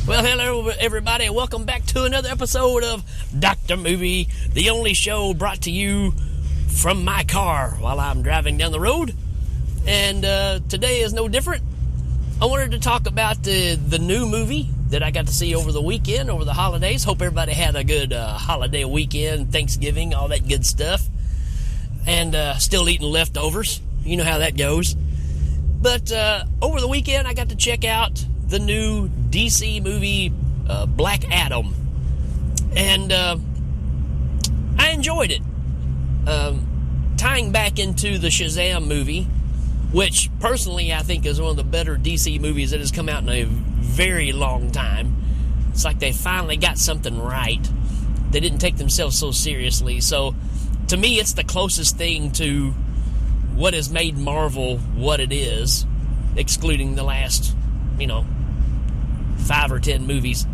Well, hello, everybody. Welcome back to another episode of Dr. Movie, the only show brought to you from my car while I'm driving down the road. And today is no different. I wanted to talk about the new movie that I got to see over the weekend, over the holidays. Hope everybody had a good holiday weekend, Thanksgiving, all that good stuff. And still eating leftovers. You know how that goes. But over the weekend, I got to check out the new DC movie, Black Adam. And I enjoyed it. Tying back into the Shazam movie, which personally I think is one of the better DC movies that has come out in a very long time. It's like they finally got something right. They didn't take themselves so seriously. So, to me, it's the closest thing to what has made Marvel what it is, excluding the last, 5 or 10 movies.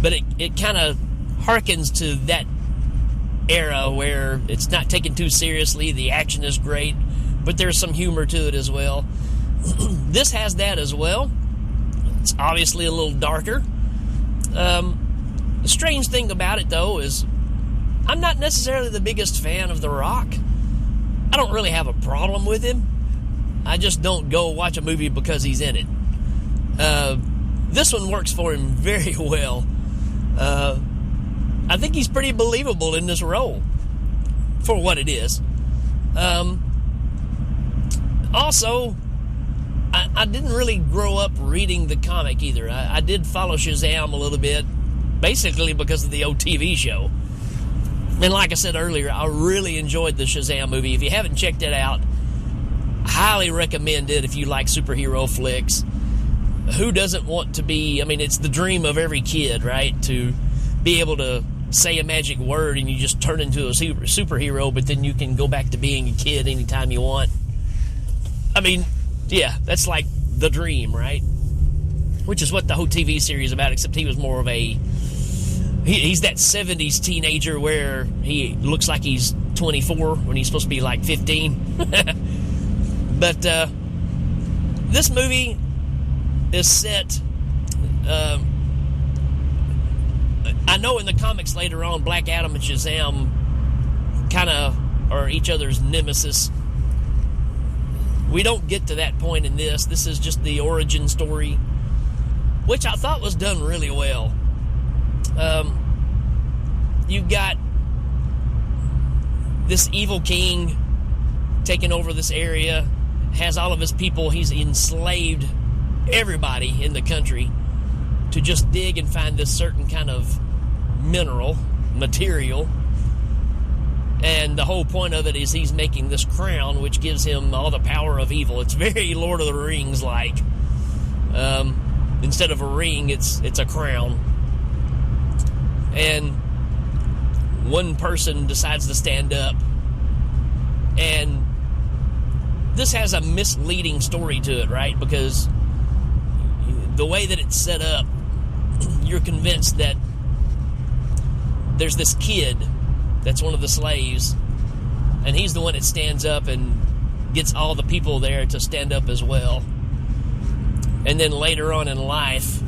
But it kind of harkens to that era where it's not taken too seriously, the action is great, but there's some humor to it as well. This has that as well. It's obviously a little darker. The strange thing about it, though, is I'm not necessarily the biggest fan of The Rock. I don't really have a problem with him. I just don't go watch a movie because he's in it. This one works for him very well. I think he's pretty believable in this role for what it is. Also, I didn't really grow up reading the comic either. I did follow Shazam a little bit, basically because of the old TV show. And like I said earlier, I really enjoyed the Shazam movie. If you haven't checked it out, highly recommend it if you like superhero flicks. Who doesn't want to be, it's the dream of every kid, right? To be able to say a magic word and you just turn into a superhero, but then you can go back to being a kid anytime you want. Yeah, that's like the dream, right? Which is what the whole TV series is about, except he was more of he's that 70s teenager where he looks like he's 24 when he's supposed to be like 15. But this movie is set, I know in the comics later on, Black Adam and Shazam kind of are each other's nemesis. We don't get to that point in this. This is just the origin story, which I thought was done really well. You've got this evil king taking over this area, has all of his people, he's enslaved everybody in the country to just dig and find this certain kind of material, and the whole point of it is he's making this crown which gives him all the power of evil. It's very Lord of the Rings like. Instead of a ring, it's a crown, and one person decides to stand up, and this has a misleading story to it, right? Because the way that it's set up, you're convinced that there's this kid that's one of the slaves, and he's the one that stands up and gets all the people there to stand up as well. And then later on in life,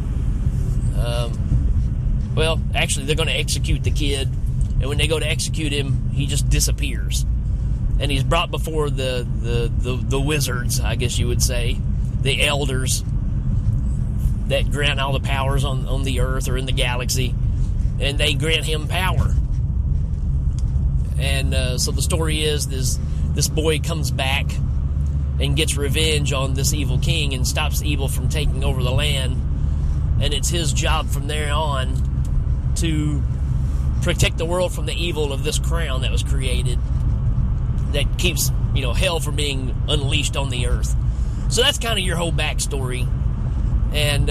actually they're going to execute the kid, and when they go to execute him, he just disappears. And he's brought before the wizards, I guess you would say, the elders that grant all the powers on the earth or in the galaxy, and they grant him power. And so the story is this boy comes back and gets revenge on this evil king and stops evil from taking over the land, and it's his job from there on to protect the world from the evil of this crown that was created that keeps hell from being unleashed on the earth. So that's kind of your whole backstory. And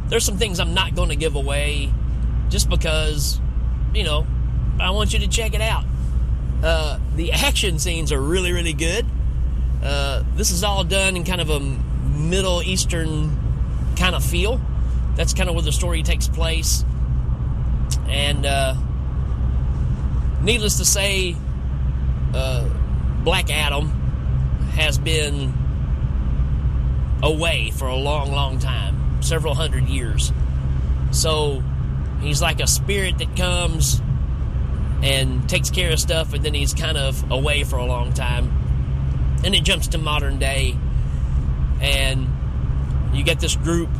there's some things I'm not going to give away just because, I want you to check it out. The action scenes are really, really good. This is all done in kind of a Middle Eastern kind of feel. That's kind of where the story takes place. And needless to say, Black Adam has been away for a long, long time, several hundred years. So he's like a spirit that comes and takes care of stuff, and then he's kind of away for a long time. And it jumps to modern day, and you get this group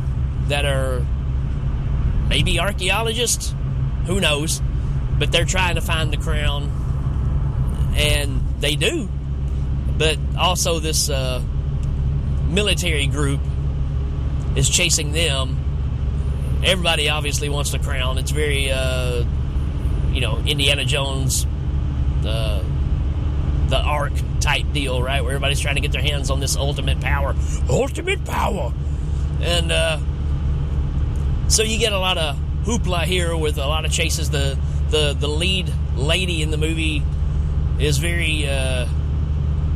that are maybe archaeologists, who knows, but they're trying to find the crown, and they do. But also this military group is chasing them. Everybody obviously wants the crown. It's very, Indiana Jones, the Ark type deal, right? Where everybody's trying to get their hands on this ultimate power. Ultimate power! And so you get a lot of hoopla here with a lot of chases. The lead lady in the movie is very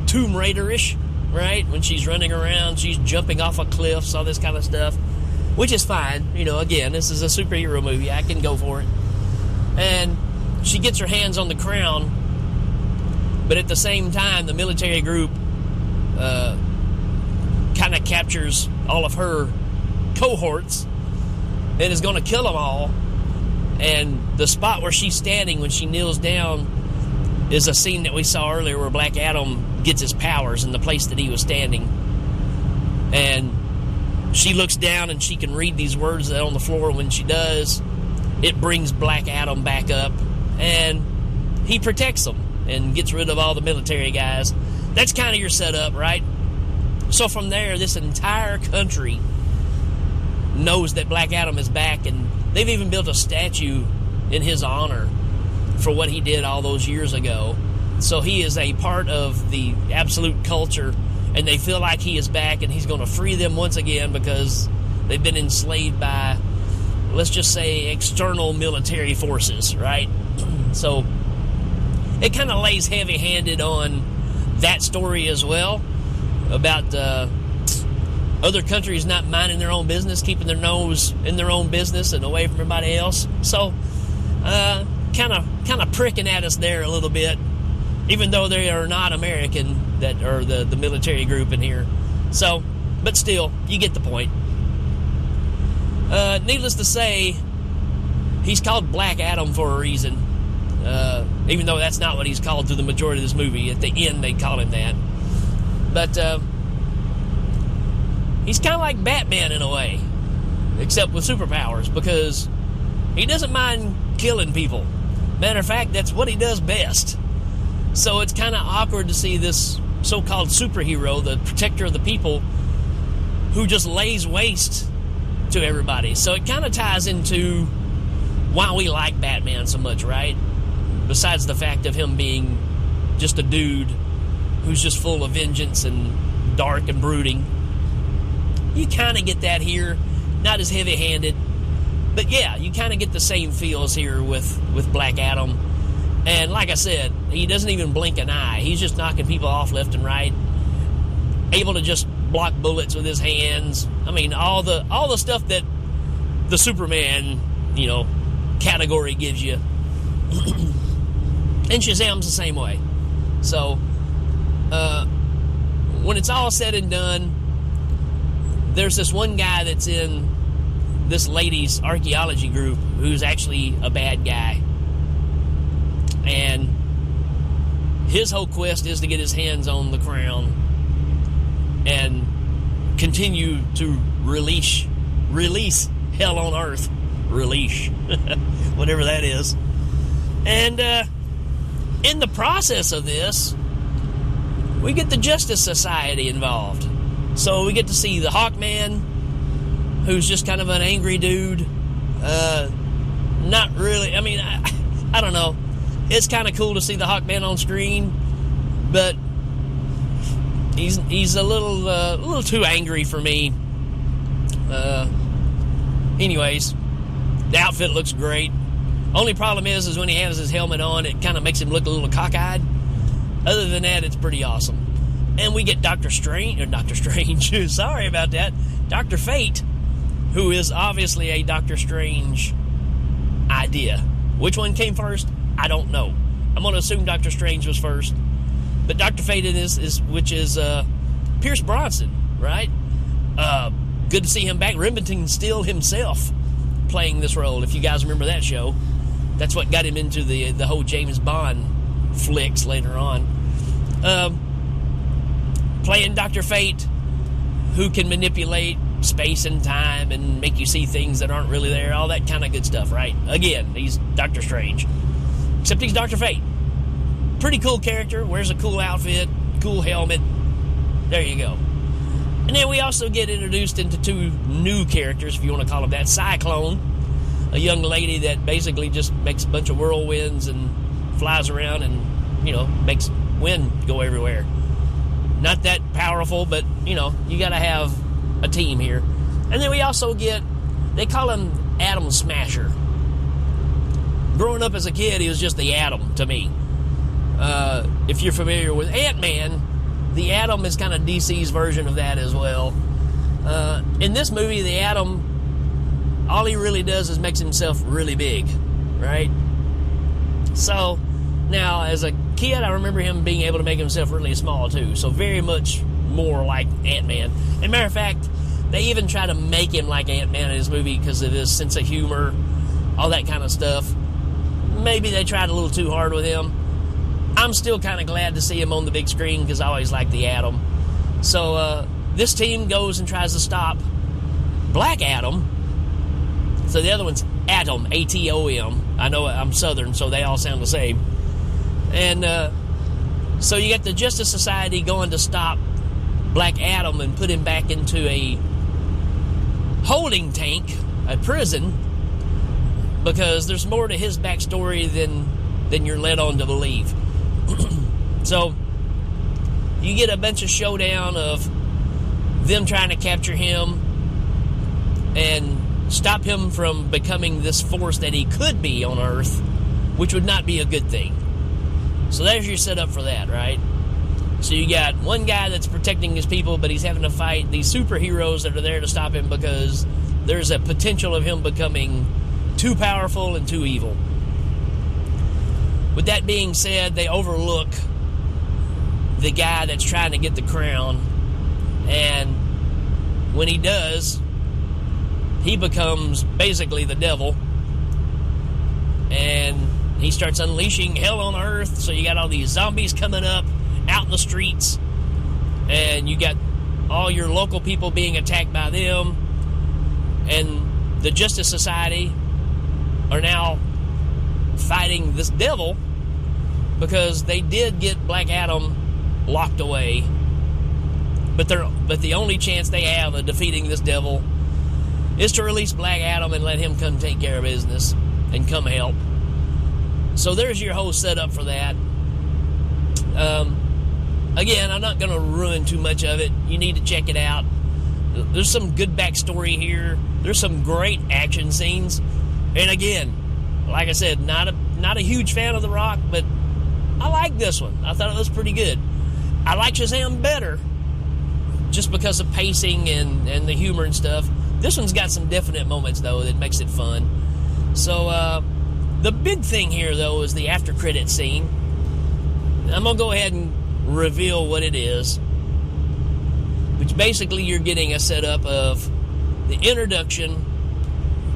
Tomb Raider-ish, right? When she's running around, she's jumping off of cliffs, all this kind of stuff, which is fine. Again, this is a superhero movie. I can go for it. And she gets her hands on the crown, but at the same time, the military group kind of captures all of her cohorts and is going to kill them all. And the spot where she's standing when she kneels down is a scene that we saw earlier where Black Adam gets his powers in the place that he was standing. And she looks down and she can read these words that are on the floor. When she does, it brings Black Adam back up, and he protects them and gets rid of all the military guys. That's kind of your setup, right? So from there, this entire country knows that Black Adam is back, and they've even built a statue in his honor for what he did all those years ago. So he is a part of the absolute culture, and they feel like he is back, and he's going to free them once again because they've been enslaved by, let's just say, external military forces, right? So it kind of lays heavy-handed on that story as well, about other countries not minding their own business, keeping their nose in their own business and away from everybody else. So kind of pricking at us there a little bit, even though they are not American, that are the military group in here. So, but still, you get the point. Needless to say, he's called Black Adam for a reason, even though that's not what he's called through the majority of this movie. At the end, they call him that. But he's kind of like Batman in a way, except with superpowers, because he doesn't mind killing people. Matter of fact, that's what he does best. So it's kind of awkward to see this so-called superhero, the protector of the people, who just lays waste to everybody. So it kind of ties into why we like Batman so much, right? Besides the fact of him being just a dude who's just full of vengeance and dark and brooding. You kind of get that here. Not as heavy-handed. But yeah, you kind of get the same feels here with Black Adam. And like I said, he doesn't even blink an eye. He's just knocking people off left and right. Able to just block bullets with his hands. I mean, all the stuff that the Superman, category gives you. And Shazam's the same way. So, when it's all said and done, there's this one guy that's in this lady's archaeology group who's actually a bad guy. And his whole quest is to get his hands on the crown and continue to release hell on earth. Release. Whatever that is. And in the process of this, we get the Justice Society involved. So we get to see the Hawkman, who's just kind of an angry dude. Not really. I mean, I don't know. It's kind of cool to see the Hawkman on screen, but he's a little too angry for me. Anyways, the outfit looks great. Only problem is when he has his helmet on, it kind of makes him look a little cockeyed. Other than that, it's pretty awesome. And we get Dr. Strange, sorry about that, Dr. Fate, who is obviously a Dr. Strange idea. Which one came first? I don't know. I'm going to assume Dr. Strange was first. But Dr. Fate is Pierce Bronson, right? Good to see him back. Remington Steele himself playing this role. If you guys remember that show, that's what got him into the whole James Bond flicks later on. Playing Dr. Fate, who can manipulate space and time and make you see things that aren't really there, all that kind of good stuff, right? Again, he's Doctor Strange, except he's Dr. Fate. Pretty cool character, wears a cool outfit, cool helmet. There you go. And then we also get introduced into two new characters, if you want to call them that. Cyclone, a young lady that basically just makes a bunch of whirlwinds and flies around and, makes wind go everywhere. Not that powerful, but, you got to have a team here. And then we also get, they call him Atom Smasher. Growing up as a kid, he was just the Atom to me. If you're familiar with Ant-Man, the Atom is kind of DC's version of that as well. In this movie, the Atom, all he really does is makes himself really big, right? So, now, as a kid, I remember him being able to make himself really small, too. So, very much more like Ant-Man. And matter of fact, they even try to make him like Ant-Man in his movie because of his sense of humor, all that kind of stuff. Maybe they tried a little too hard with him. I'm still kind of glad to see him on the big screen because I always liked the Atom. So this team goes and tries to stop Black Adam. So the other one's Atom, A-T-O-M. I know I'm Southern, so they all sound the same. And so you get the Justice Society going to stop Black Adam and put him back into a holding tank, a prison, because there's more to his backstory than you're led on to believe. So you get a bunch of showdown of them trying to capture him and stop him from becoming this force that he could be on Earth, which would not be a good thing. So there's your setup for that, right? So you got one guy that's protecting his people, but he's having to fight these superheroes that are there to stop him because there's a potential of him becoming too powerful and too evil. With that being said, they overlook the guy that's trying to get the crown, and when he does, he becomes basically the devil, and he starts unleashing hell on Earth. So you got all these zombies coming up out in the streets, and you got all your local people being attacked by them, and the Justice Society are now fighting this devil because they did get Black Adam locked away, but the only chance they have of defeating this devil is to release Black Adam and let him come take care of business and come help. So there's your whole setup for that. Again, I'm not going to ruin too much of it. You need to check it out. There's some good backstory here. There's some great action scenes. And again, like I said, not a huge fan of The Rock, but I like this one. I thought it was pretty good. I like Shazam better just because of pacing and the humor and stuff. This one's got some definite moments, though, that makes it fun. So, the big thing here, though, is the after credit scene. I'm going to go ahead and reveal what it is. Which basically you're getting a setup of the introduction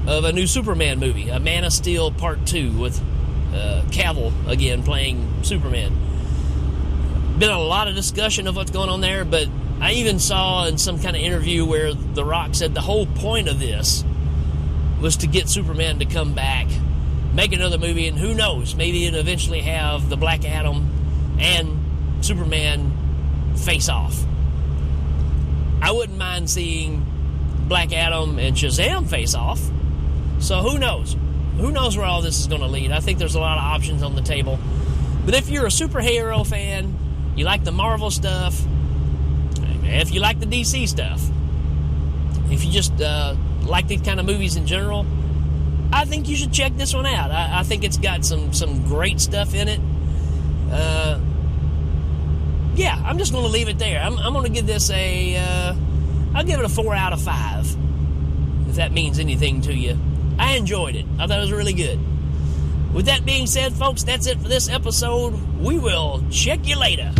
of a new Superman movie, a Man of Steel Part 2 with Cavill again playing Superman. Been a lot of discussion of what's going on there, but I even saw in some kind of interview where The Rock said the whole point of this was to get Superman to come back, make another movie, and who knows, maybe it'll eventually have the Black Adam and Superman face off. I wouldn't mind seeing Black Adam and Shazam face off. So who knows? Who knows where all this is going to lead? I think there's a lot of options on the table. But if you're a superhero fan, you like the Marvel stuff, if you like the DC stuff, if you just like these kind of movies in general, I think you should check this one out. I think it's got some great stuff in it. Yeah, I'm just going to leave it there. I'm going to give this I'll give it a 4 out of 5, if that means anything to you. I enjoyed it. I thought it was really good. With that being said, folks, that's it for this episode. We will check you later.